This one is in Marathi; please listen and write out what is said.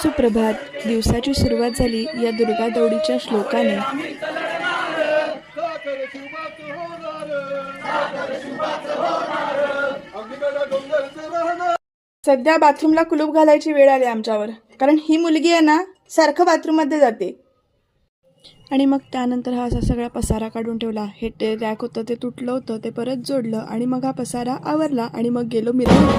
सुप्रभात. दिवसाची सुरुवात झाली या दुर्गा दौडीच्या श्लोकाने. सध्या बाथरूमला कुलूप घालायची वेळ आली आमच्यावर, कारण ही मुलगी आहे ना सारखं बाथरूममध्ये जाते. आणि मग त्यानंतर हा असा सगळा पसारा काढून ठेवला. हे रॅक होतं ते तुटलं होतं, ते परत जोडलं आणि मग हा पसारा आवरला आणि मग गेलो मिरवणूक.